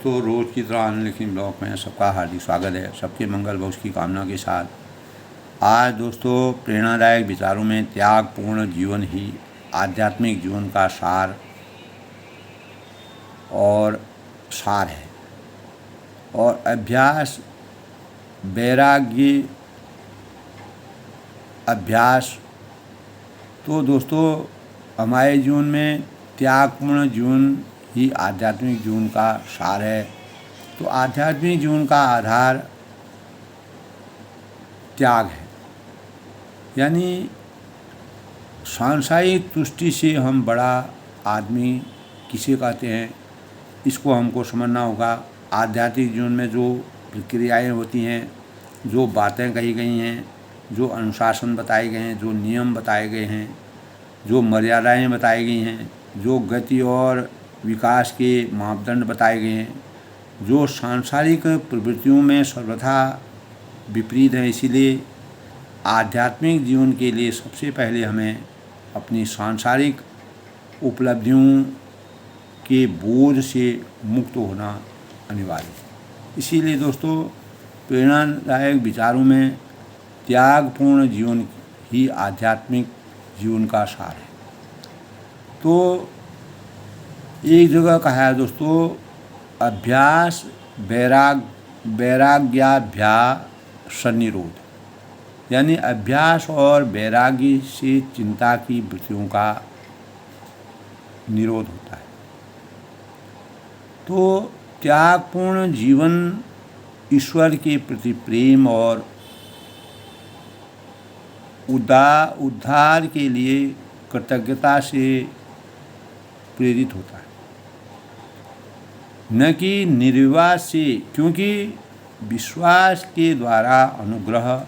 दोस्तों, रोज़ की तरह अनलिखित ब्लॉग में सबका हार्दिक स्वागत है। सबके मंगल भविष्य की कामना के साथ आज दोस्तों प्रेरणादायक विचारों में त्यागपूर्ण जीवन ही आध्यात्मिक जीवन का सार है और अभ्यास वैराग्य अभ्यास। तो दोस्तों हमारे जीवन में त्यागपूर्ण जीवन ही आध्यात्मिक जीवन का सार है। तो आध्यात्मिक जीवन का आधार त्याग है, यानी सांसारिक तुष्टि से हम बड़ा आदमी किसे कहते हैं, इसको हमको समझना होगा। आध्यात्मिक जीवन में जो प्रक्रियाएं होती हैं, जो बातें कही गई हैं, जो अनुशासन बताए गए हैं, जो नियम बताए गए हैं, जो मर्यादाएं बताई गई हैं, जो गति और विकास के मापदंड बताए गए हैं, जो सांसारिक प्रवृत्तियों में सर्वथा विपरीत हैं। इसीलिए आध्यात्मिक जीवन के लिए सबसे पहले हमें अपनी सांसारिक उपलब्धियों के बोझ से मुक्त होना अनिवार्य है। इसीलिए दोस्तों प्रेरणादायक विचारों में त्यागपूर्ण जीवन ही आध्यात्मिक जीवन का सार है। तो एक जगह कहा है दोस्तों, अभ्यास वैराग्याभ्यास निरोध, यानी अभ्यास और वैराग्य से चिंता की वृत्तियों का निरोध होता है। तो त्यागपूर्ण जीवन ईश्वर के प्रति प्रेम और उद्धार के लिए कृतज्ञता से प्रेरित होता है, न कि निर्विवाद से, क्योंकि विश्वास के द्वारा अनुग्रह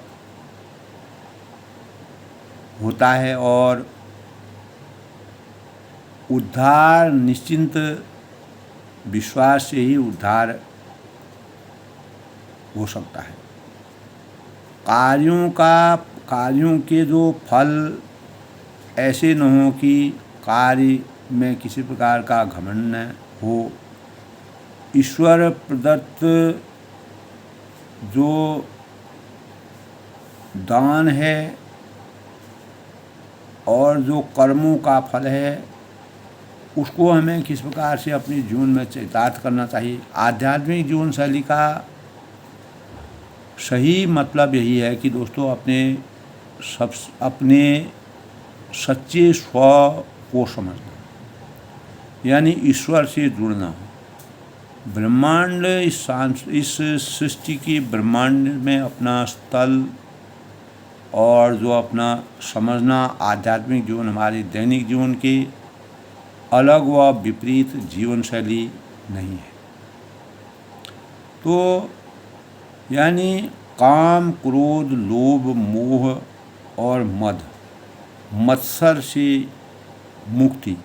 होता है और उद्धार निश्चिंत विश्वास से ही उद्धार हो सकता है। कार्यों के जो फल ऐसे न हो कि कार्य में किसी प्रकार का घमंड न हो। ईश्वर प्रदत्त जो दान है और जो कर्मों का फल है, उसको हमें किस प्रकार से अपने जीवन में चरितार्थ करना चाहिए। आध्यात्मिक जीवन शैली का सही मतलब यही है कि दोस्तों अपने सच्चे स्व को समझना, यानी ईश्वर से जुड़ना। ब्रह्मांड इस सृष्टि की ब्रह्मांड में अपना स्थल और जो अपना समझना आध्यात्मिक जीवन हमारे दैनिक जीवन के अलग व विपरीत जीवन शैली नहीं है। तो यानी काम, क्रोध, लोभ, मोह और मत्सर से मुक्ति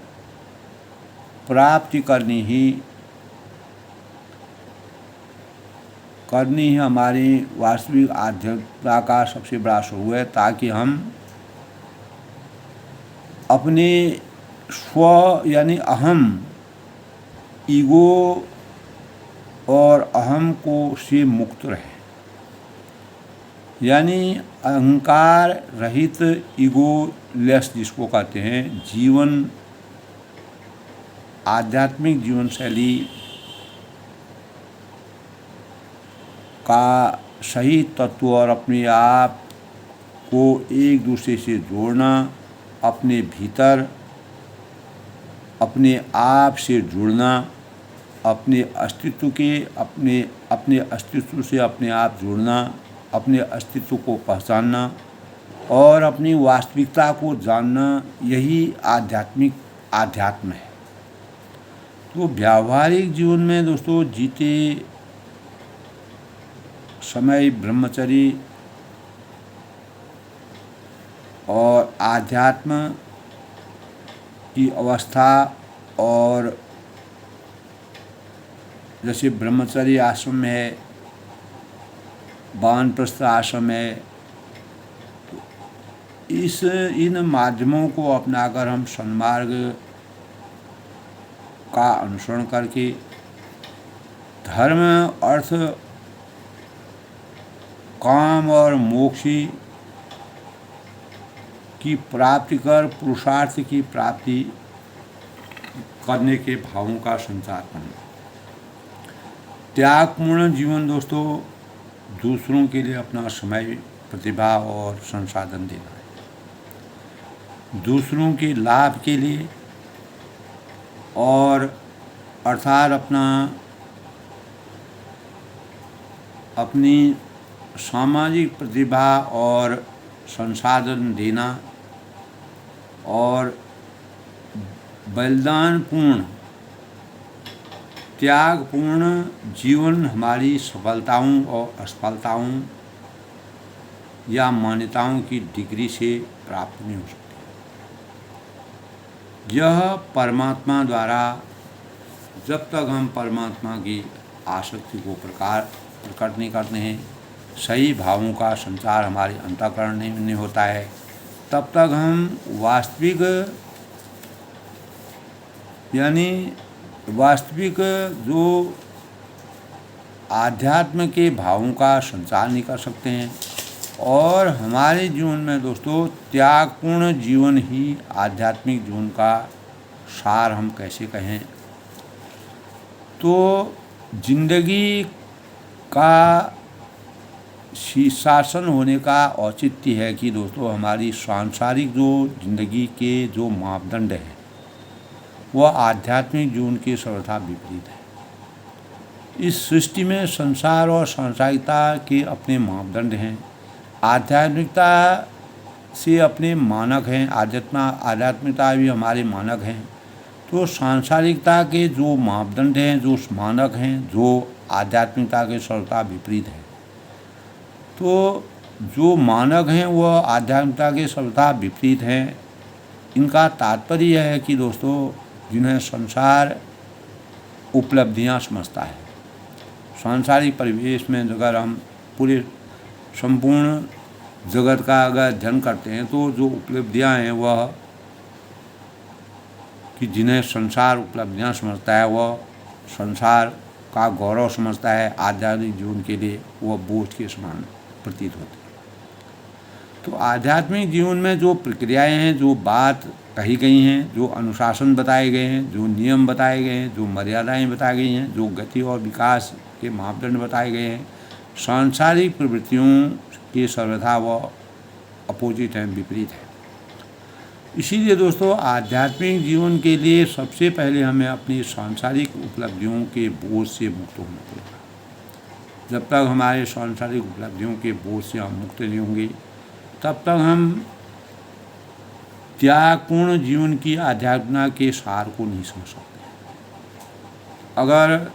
प्राप्ति करनी ही हमारी वास्तविक आध्यात्मिकता का सबसे बड़ा स्वरूप है, ताकि हम अपने स्व यानी अहम, ईगो और अहम को से मुक्त रहें, यानी अहंकार रहित ईगोलेस जिसको कहते हैं जीवन। आध्यात्मिक जीवन शैली का सही तत्व और अपने आप को एक दूसरे से जोड़ना, अपने भीतर अपने आप से जुड़ना, अपने अस्तित्व से अपने आप जुड़ना, अपने अस्तित्व को पहचानना और अपनी वास्तविकता को जानना, यही आध्यात्म है। तो व्यावहारिक जीवन में दोस्तों जीते समय ब्रह्मचर्य और आध्यात्म की अवस्था, और जैसे ब्रह्मचर्य आश्रम में है, वानप्रस्थ आश्रम है, तो इन माध्यमों को अपनाकर हम सन्मार्ग का अनुसरण करके धर्म, अर्थ, काम और मोक्ष की प्राप्ति कर पुरुषार्थ की प्राप्ति करने के भावों का संचार करना। त्यागपूर्ण जीवन दोस्तों दूसरों के लिए अपना समय, प्रतिभा और संसाधन देना है, दूसरों के लाभ के लिए, और अर्थात अपनी सामाजिक प्रतिभा और संसाधन देना और बलिदानपूर्ण त्यागपूर्ण जीवन हमारी सफलताओं और असफलताओं या मान्यताओं की डिग्री से प्राप्त नहीं हो सकती। यह परमात्मा द्वारा, जब तक हम परमात्मा की आसक्ति को प्रकट नहीं करते हैं, सही भावों का संचार हमारे अंतःकरण नहीं होता है, तब तक हम वास्तविक जो आध्यात्म के भावों का संचार नहीं कर सकते हैं। और हमारे जीवन में दोस्तों त्यागपूर्ण जीवन ही आध्यात्मिक जीवन का सार हम कैसे कहें, तो जिंदगी का शीर्षासन होने का औचित्य है कि दोस्तों हमारी सांसारिक जो जिंदगी के जो मापदंड है वह आध्यात्मिक जीवन के सर्वथा विपरीत है। इस सृष्टि में संसार और सांसारिकता के अपने मापदंड हैं, आध्यात्मिकता से अपने मानक हैं, आध्यात्मिकता भी हमारे मानक हैं। तो सांसारिकता के जो मापदंड हैं, जो मानक हैं, जो आध्यात्मिकता के सर्वथा विपरीत है, तो जो मानक हैं वह आध्यात्मिकता के सर्वथा विपरीत हैं। इनका तात्पर्य यह है कि दोस्तों जिन्हें संसार उपलब्धियां समझता है, सांसारिक परिवेश में अगर हम पूरे संपूर्ण जगत का अगर अध्ययन करते हैं तो जो उपलब्धियां हैं वह कि जिन्हें संसार उपलब्धियां समझता है वह संसार का गौरव समझता है, आध्यात्मिक जीवन के लिए वह बोझ के समान प्रतीत होते हैं। तो आध्यात्मिक जीवन में जो प्रक्रियाएं हैं, जो बात कही गई हैं, जो अनुशासन बताए गए हैं, जो नियम बताए गए हैं, जो मर्यादाएं बताई गई हैं, जो गति और विकास के मापदंड बताए गए हैं, सांसारिक प्रवृत्तियों के सर्वथा वह अपोजिट हैं, विपरीत है। इसीलिए दोस्तों आध्यात्मिक जीवन के लिए सबसे पहले हमें अपनी सांसारिक उपलब्धियों के बोझ से मुक्त होना पड़ेगा। जब तक हमारे सांसारिक उपलब्धियों के बोझ से हम मुक्त नहीं होंगे तब तक हम त्यागपूर्ण जीवन की आध्यात्मिकता के सार को नहीं समझ सकते। अगर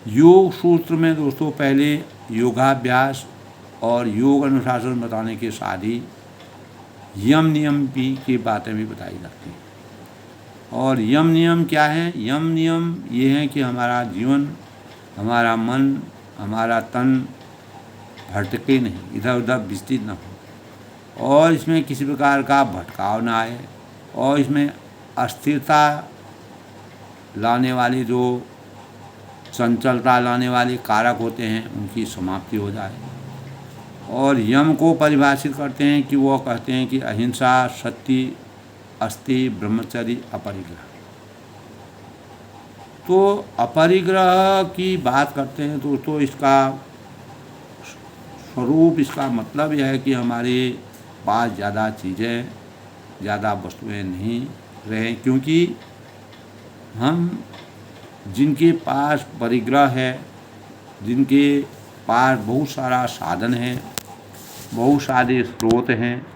योग सूत्र में दोस्तों पहले योगाभ्यास और योग अनुशासन बताने के साथ ही यम नियम भी की बातें भी बताई जाती हैं। और यम नियम क्या है? यम नियम ये हैं कि हमारा जीवन, हमारा मन, हमारा तन भटके नहीं, इधर उधर विस्तृत न हो, और इसमें किसी प्रकार का भटकाव ना आए, और इसमें अस्थिरता लाने वाली, जो चंचलता लाने वाले कारक होते हैं, उनकी समाप्ति हो जाए। और यम को परिभाषित करते हैं कि वो कहते हैं कि अहिंसा, सत्य, अस्ति, ब्रह्मचर्य, अपरिग्रह। तो अपरिग्रह की बात करते हैं तो इसका स्वरूप, इसका मतलब यह है कि हमारे पास ज़्यादा चीज़ें, ज़्यादा वस्तुएं नहीं रहें, क्योंकि हम जिनके पास परिग्रह है, जिनके पास बहुत सारा साधन है, बहुत सारे स्रोत हैं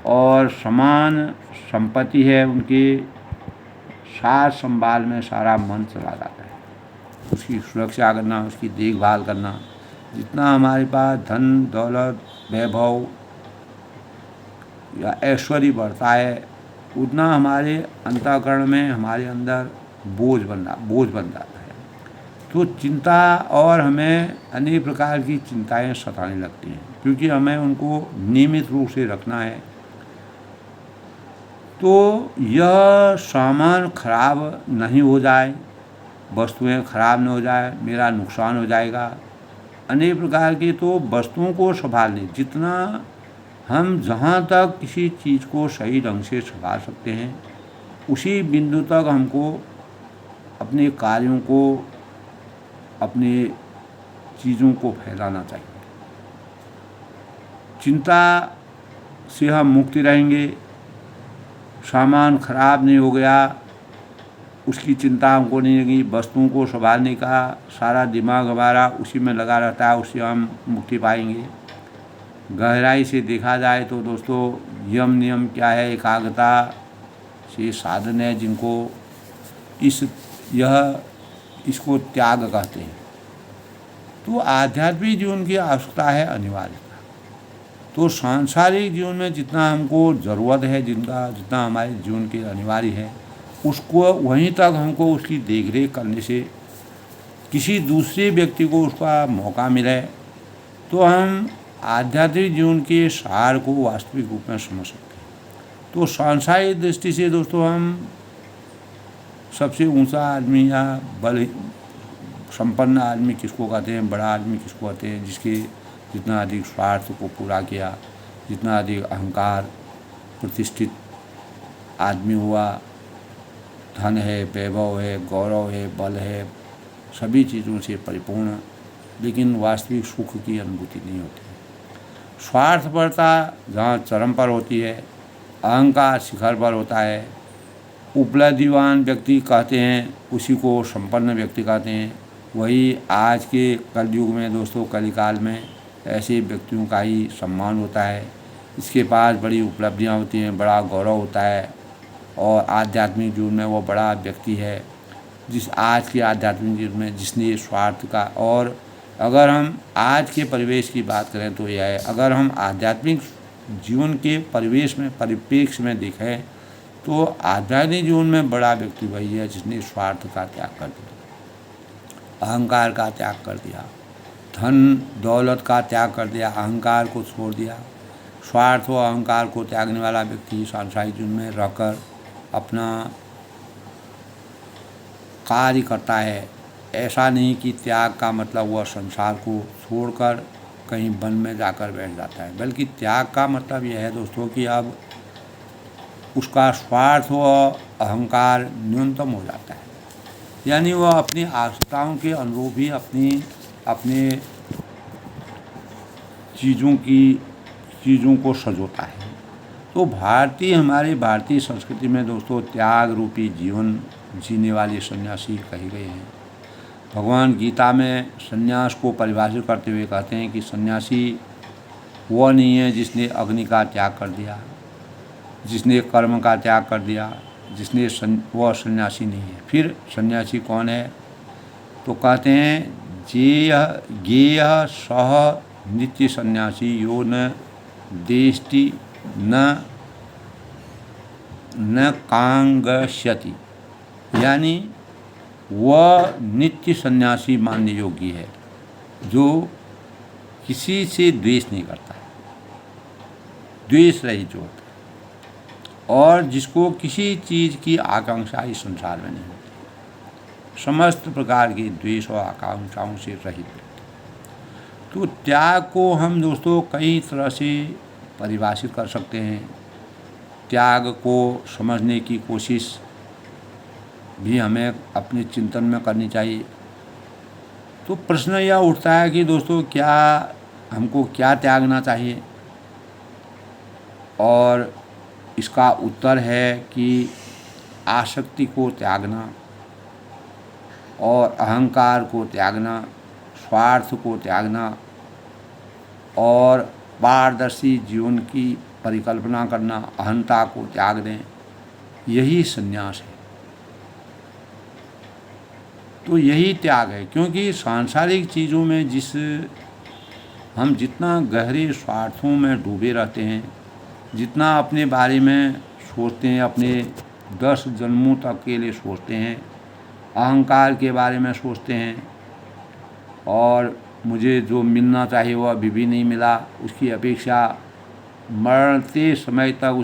और समान संपत्ति है, उनके सार संभाल में सारा मन चला जाता है। उसकी सुरक्षा करना, उसकी देखभाल करना, जितना हमारे पास धन दौलत वैभव या ऐश्वर्य बढ़ता है उतना हमारे अंतःकरण में, हमारे अंदर बोझ बन जाता है। तो चिंता, और हमें अनेक प्रकार की चिंताएं सताने लगती हैं, क्योंकि हमें उनको नियमित रूप से रखना है। तो यह सामान खराब नहीं हो जाए, वस्तुएं खराब न हो जाए, मेरा नुकसान हो जाएगा, अनेक प्रकार की। तो वस्तुओं को संभालने जितना हम जहाँ तक किसी चीज़ को सही ढंग से संभाल सकते हैं, उसी बिंदु तक हमको अपने कार्यों को, अपने चीज़ों को फैलाना चाहिए। चिंता से हम मुक्ति रहेंगे। सामान खराब नहीं हो गया, उसकी चिंता हमको नहीं लगी। वस्तुओं को संभालने का सारा दिमाग हमारा उसी में लगा रहता है, उससे हम मुक्ति पाएंगे। गहराई से देखा जाए तो दोस्तों, यम नियम क्या है? एकाग्रता से साधन है, जिनको इसको त्याग कहते हैं। तो आध्यात्मिक जीवन की आवश्यकता है अनिवार्य। तो सांसारिक जीवन में जितना हमको ज़रूरत है, जितना हमारे जीवन के अनिवार्य है, उसको वहीं तक हमको उसकी देखरेख करने से किसी दूसरे व्यक्ति को उसका मौका मिले तो हम आध्यात्मिक जीवन के सार को वास्तविक रूप में समझ सकते हैं। तो सांसारिक दृष्टि से दोस्तों, हम सबसे ऊंचा आदमी या बल संपन्न आदमी किसको कहते हैं, बड़ा आदमी किसको कहते हैं? जिसके जितना अधिक स्वार्थ को पूरा किया, जितना अधिक अहंकार, प्रतिष्ठित आदमी हुआ, धन है, वैभव है, गौरव है, बल है, सभी चीज़ों से परिपूर्ण, लेकिन वास्तविक सुख की अनुभूति नहीं होती। स्वार्थपरता जहाँ चरम पर होती है, अहंकार शिखर पर होता है, उपलब्धिवान व्यक्ति कहते हैं, उसी को संपन्न व्यक्ति कहते हैं। वही आज के कलयुग में दोस्तों, कलिकाल में ऐसे व्यक्तियों का ही सम्मान होता है। इसके पास बड़ी उपलब्धियां होती हैं, बड़ा गौरव होता है, और आध्यात्मिक जीवन में वो बड़ा व्यक्ति है जिस आज के आध्यात्मिक जीवन में जिसने स्वार्थ का। और अगर हम आज के परिवेश की बात करें तो यह है, अगर हम आध्यात्मिक जीवन के परिवेश में, परिप्रेक्ष्य में देखें तो आध्यात्मिक जीवन में बड़ा व्यक्ति वही है जिसने स्वार्थ का त्याग कर दिया, अहंकार का त्याग कर दिया, धन दौलत का त्याग कर दिया, अहंकार को छोड़ दिया। स्वार्थ और अहंकार को त्यागने वाला व्यक्ति सांसारिक जीवन में रहकर अपना कार्य करता है। ऐसा नहीं कि त्याग का मतलब वह संसार को छोड़कर कहीं वन में जाकर बैठ जाता है, बल्कि त्याग का मतलब यह है दोस्तों कि अब उसका स्वार्थ और अहंकार न्यूनतम हो जाता है, यानी वह अपनी आवश्यकताओं के अनुरूप ही अपने चीज़ों को सजोता है। तो हमारी भारतीय संस्कृति में दोस्तों, त्याग रूपी जीवन जीने वाले सन्यासी कहे गए हैं। भगवान गीता में सन्यास को परिभाषित करते हुए कहते हैं कि सन्यासी वह नहीं है जिसने अग्नि का त्याग कर दिया, जिसने कर्म का त्याग कर दिया, वह सन्यासी नहीं है। फिर सन्यासी कौन है? तो कहते हैं ज्ञेय सह नित्य सन्यासी यो न देष्टि न कांगस्यति, यानी वह नित्य सन्यासी मानने योग्य है जो किसी से द्वेष नहीं करता है, द्वेष रहित जो होता है, और जिसको किसी चीज़ की आकांक्षा इस संसार में नहीं होती, समस्त प्रकार के द्वेष और आकांक्षाओं से रहित व्यक्ति। तो त्याग को हम दोस्तों कई तरह से परिभाषित कर सकते हैं। त्याग को समझने की कोशिश भी हमें अपने चिंतन में करनी चाहिए। तो प्रश्न यह उठता है कि दोस्तों, हमको क्या त्यागना चाहिए? और इसका उत्तर है कि आसक्ति को त्यागना, और अहंकार को त्यागना, स्वार्थ को त्यागना, और पारदर्शी जीवन की परिकल्पना करना, अहंता को त्याग दें, यही संन्यास है। तो यही त्याग है, क्योंकि सांसारिक चीज़ों में हम जितना गहरे स्वार्थों में डूबे रहते हैं, जितना अपने बारे में सोचते हैं, अपने 10 जन्मों तक के लिए सोचते हैं, अहंकार के बारे में सोचते हैं, और मुझे जो मिलना चाहिए वह अभी भी नहीं मिला, उसकी अपेक्षा मरते समय तक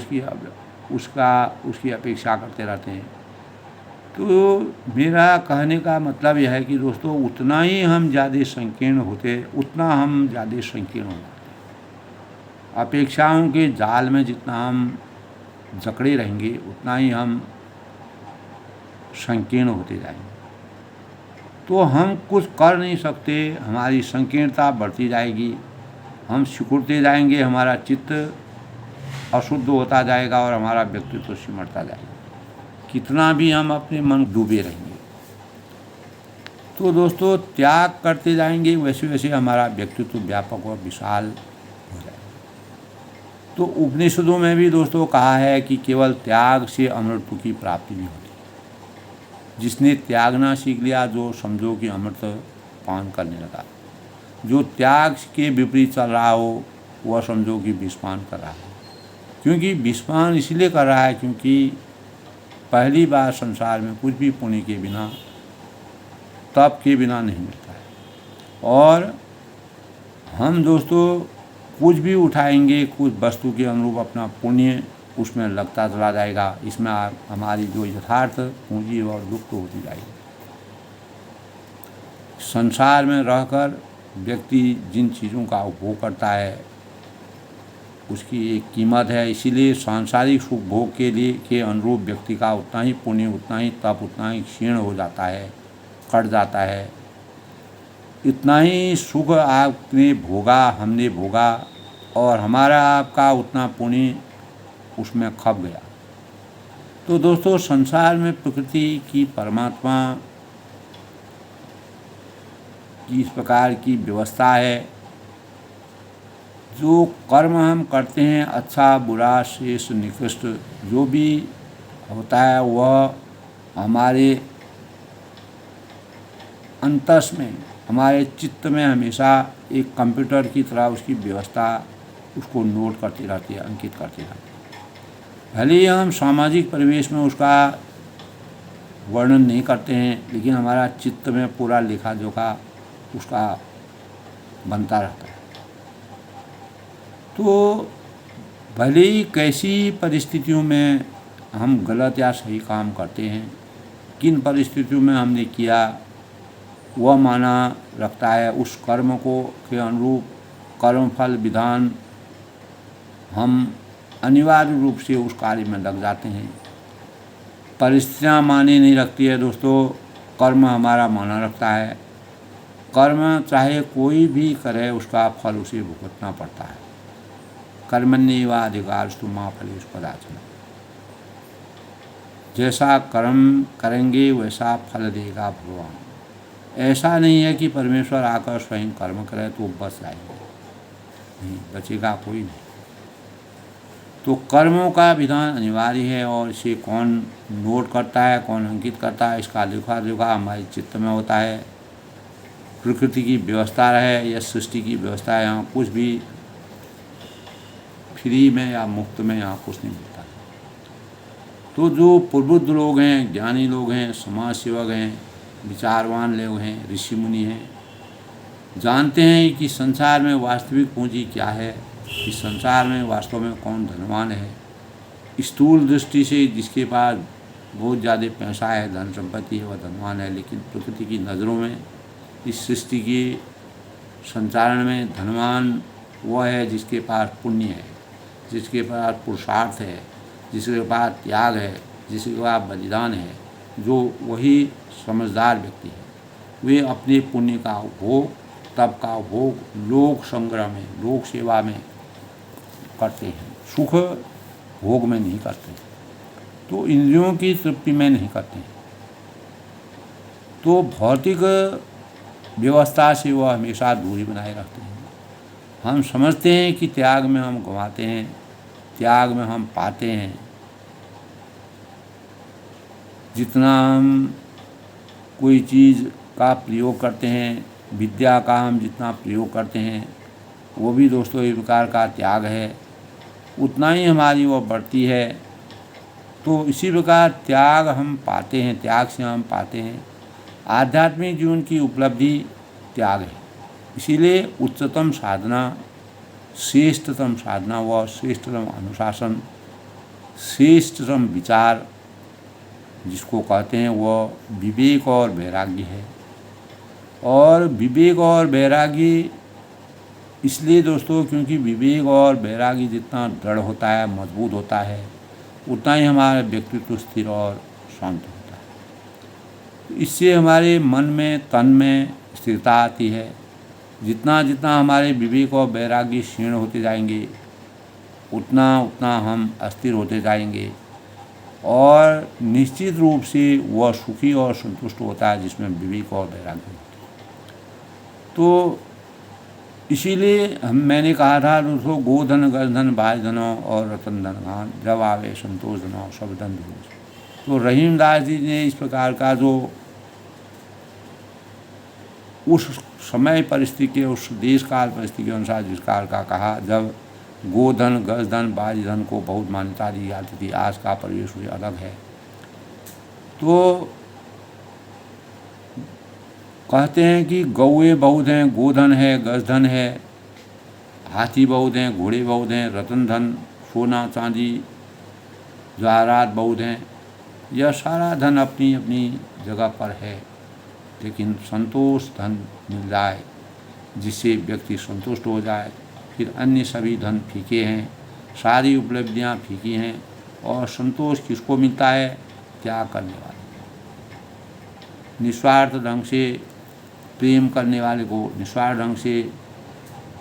उसकी अपेक्षा करते रहते हैं। तो मेरा कहने का मतलब यह है कि दोस्तों उतना ही हम ज़्यादा संकीर्ण होते, उतना हम ज़्यादा संकीर्ण हो जाते। अपेक्षाओं के जाल में जितना हम जकड़े रहेंगे उतना ही हम संकीर्ण होते जाएंगे। तो हम कुछ कर नहीं सकते, हमारी संकीर्णता बढ़ती जाएगी, हम सिकुड़ते जाएंगे, हमारा चित्त अशुद्ध होता जाएगा और हमारा व्यक्तित्व सिमटता जाएगा, कितना भी हम अपने मन डूबे रहेंगे। तो दोस्तों त्याग करते जाएंगे वैसे वैसे हमारा व्यक्तित्व व्यापक और विशाल हो जाएगा। तो उपनिषदों में भी दोस्तों कहा है कि केवल त्याग से अमृत की प्राप्ति भी होती है। जिसने त्यागना सीख लिया जो समझो कि अमृत पान करने लगा, जो त्याग के विपरीत चल रहा हो वह समझो कि विषपान कर रहा है। क्योंकि विषपान इसलिए कर रहा है क्योंकि पहली बार संसार में कुछ भी पुण्य के बिना, तप के बिना नहीं मिलता है। और हम दोस्तों कुछ भी उठाएंगे, कुछ वस्तु के अनुरूप अपना पुण्य उसमें लगता चला जाएगा, इसमें हमारी जो यथार्थ पूंजी और लुप्त होती जाएगी। संसार में रहकर व्यक्ति जिन चीज़ों का उपभोग करता है उसकी एक कीमत है, इसीलिए सांसारिक सुख भोग के लिए के अनुरूप व्यक्ति का उतना ही पुण्य, उतना ही तप, उतना ही क्षीण हो जाता है, कट जाता है। इतना ही सुख आपने भोगा, हमने भोगा और हमारा आपका उतना पुण्य उसमें खप गया। तो दोस्तों संसार में प्रकृति की, परमात्मा की इस प्रकार की व्यवस्था है। जो कर्म हम करते हैं, अच्छा बुरा श्रेष्ठ निकृष्ट जो भी होता है, वह हमारे अंतस में, हमारे चित्त में हमेशा एक कंप्यूटर की तरह उसकी व्यवस्था उसको नोट करती रहती है, अंकित करती रहती है। भले ही हम सामाजिक परिवेश में उसका वर्णन नहीं करते हैं, लेकिन हमारा चित्त में पूरा लेखा जोखा उसका बनता रहता है। तो भले ही कैसी परिस्थितियों में हम गलत या सही काम करते हैं, किन परिस्थितियों में हमने किया वह माना रखता है। उस कर्म को के अनुरूप कर्मफल विधान हम अनिवार्य रूप से उस कार्य में लग जाते हैं। परिस्थितियाँ माने नहीं रखती है दोस्तों, कर्म हमारा माना रखता है। कर्म चाहे कोई भी करे उसका फल उसे भुगतना पड़ता है। कर्मण्येवाधिकारस्तु मा फलेषु कदाचन। जैसा कर्म करेंगे वैसा फल देगा भगवान। ऐसा नहीं है कि परमेश्वर आकर स्वयं कर्म करे तो बच जाएंगे, नहीं बचेगा कोई नहीं। तो कर्मों का विधान अनिवार्य है और इसे कौन नोट करता है, कौन अंकित करता है, इसका लेखा जोखा हमारे चित्त में होता है। प्रकृति की व्यवस्था रहे या सृष्टि की व्यवस्था है, यहाँ कुछ भी फ्री में या मुफ्त में यहाँ कुछ नहीं मिलता। तो जो प्रबुद्ध लोग हैं, ज्ञानी लोग हैं, समाज सेवक हैं, विचारवान लोग हैं, ऋषि मुनि हैं, जानते हैं कि संसार में वास्तविक पूंजी क्या है, इस संसार में वास्तव में कौन धनवान है। स्थूल दृष्टि से जिसके पास बहुत ज़्यादा पैसा है, धन संपत्ति है, वह धनवान है। लेकिन प्रकृति की नज़रों में, इस सृष्टि के संचालन में धनवान वह है जिसके पास पुण्य है, जिसके पास पुरुषार्थ है, जिसके पास त्याग है, जिसके पास बलिदान है। जो वही समझदार व्यक्ति है, वे अपने पुण्य का उपभोग, तप का उपभोग लोक संग्रह में, लोक सेवा में करते हैं, सुख भोग में नहीं करते। तो इंद्रियों की तृप्ति में नहीं करते। तो भौतिक व्यवस्था से वह हमेशा दूरी बनाए रखते हैं। हम समझते हैं कि त्याग में हम गंवाते हैं, त्याग में हम पाते हैं। जितना हम कोई चीज़ का प्रयोग करते हैं, विद्या का हम जितना प्रयोग करते हैं, वो भी दोस्तों एक प्रकार का त्याग है, उतना ही हमारी वो बढ़ती है। तो इसी प्रकार त्याग हम पाते हैं, त्याग से हम पाते हैं। आध्यात्मिक जीवन की उपलब्धि त्याग है। इसीलिए उच्चतम साधना, श्रेष्ठतम साधना व श्रेष्ठतम अनुशासन, श्रेष्ठतम विचार जिसको कहते हैं वह विवेक और वैराग्य है। और विवेक और वैराग्य इसलिए दोस्तों, क्योंकि विवेक और वैराग्य जितना दृढ़ होता है, मजबूत होता है, उतना ही हमारा व्यक्तित्व स्थिर और शांत होता है। इससे हमारे मन में, तन में स्थिरता आती है। जितना जितना हमारे विवेक और वैराग्य क्षीण होते जाएंगे, उतना उतना हम अस्थिर होते जाएंगे। और निश्चित रूप से वह सुखी और संतुष्ट होता है जिसमें विवेक और वैराग्य होते हैं। तो इसीलिए मैंने कहा था दोस्तों, गोधन गजधन भाईधनो और रतन धन खान, जब आवे संतोष धनो सब धन धूज। तो रहीमदास जी ने इस प्रकार का जो उस समय परिस्थिति के, उस देश काल परिस्थिति के अनुसार जिस काल का कहा, जब गोधन गजधन बाजधन को बहुत मान्यता दी जाती थी, आज का परिवेश हुई अलग है। तो कहते हैं कि गौए बहुत हैं, गोधन है, गजधन है, हाथी बहुत हैं, घोड़े बहुत हैं, रतन धन, सोना चांदी जवाहरात बहुत हैं। यह सारा धन अपनी अपनी जगह पर है, लेकिन संतोष धन मिल जाए, जिससे व्यक्ति संतुष्ट हो जाए, फिर अन्य सभी धन फीके हैं, सारी उपलब्धियां फीकी हैं। और संतोष किसको मिलता है? त्याग करने वाले, निस्वार्थ ढंग से प्रेम करने वाले को, निस्वार्थ ढंग से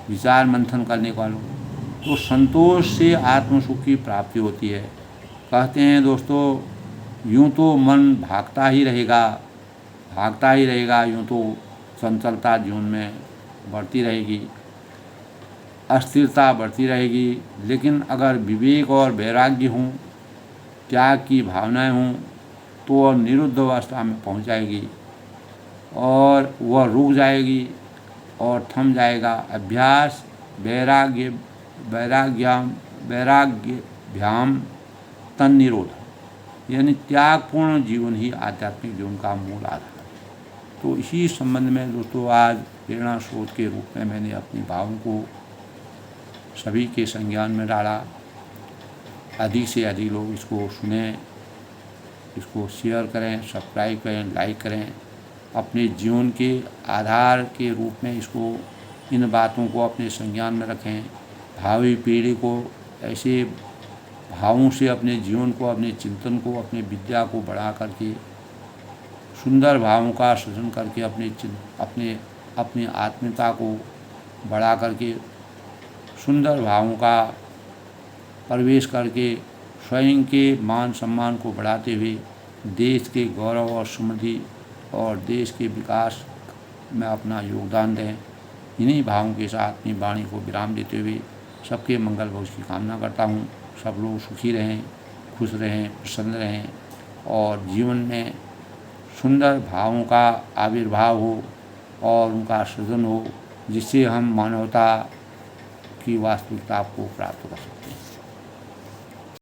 विचार मंथन करने वालों को। तो संतोष से आत्मसुख की प्राप्ति होती है। कहते हैं दोस्तों, यूँ तो मन भागता ही रहेगा, यूँ तो चंचलता जीवन में बढ़ती रहेगी, अस्थिरता बढ़ती रहेगी। लेकिन अगर विवेक और वैराग्य हों, त्याग की भावनाएं हों, तो वह निरुद्ध अवस्था में पहुंच जाएगी और वह रुक जाएगी और थम जाएगा। अभ्यास वैराग्याभ्याम तन निरोध, यानी त्यागपूर्ण जीवन ही आध्यात्मिक जीवन का मूल आधार है। तो इसी संबंध में दोस्तों, आज प्रेरणा स्रोत के रूप में मैंने अपनी भावों को सभी के संज्ञान में डाला। अधिक से अधिक लोग इसको सुने, इसको शेयर करें, सब्सक्राइब करें, लाइक करें, अपने जीवन के आधार के रूप में इसको, इन बातों को अपने संज्ञान में रखें। भावी पीढ़ी को ऐसे भावों से अपने जीवन को, अपने चिंतन को, अपने विद्या को बढ़ा करके, सुंदर भावों का सृजन करके अपने आत्मीयता को बढ़ा करके, सुंदर भावों का प्रवेश करके, स्वयं के मान सम्मान को बढ़ाते हुए देश के गौरव और समृद्धि और देश के विकास में अपना योगदान दें। इन्हीं भावों के साथ अपनी वाणी को विराम देते हुए सबके मंगल भविष्य की कामना करता हूँ। सब लोग सुखी रहें, खुश रहें, प्रसन्न रहें और जीवन में सुंदर भावों का आविर्भाव हो और उनका सृजन हो, जिससे हम मानवता की वास्तविकता को प्राप्त कर सकते हैं।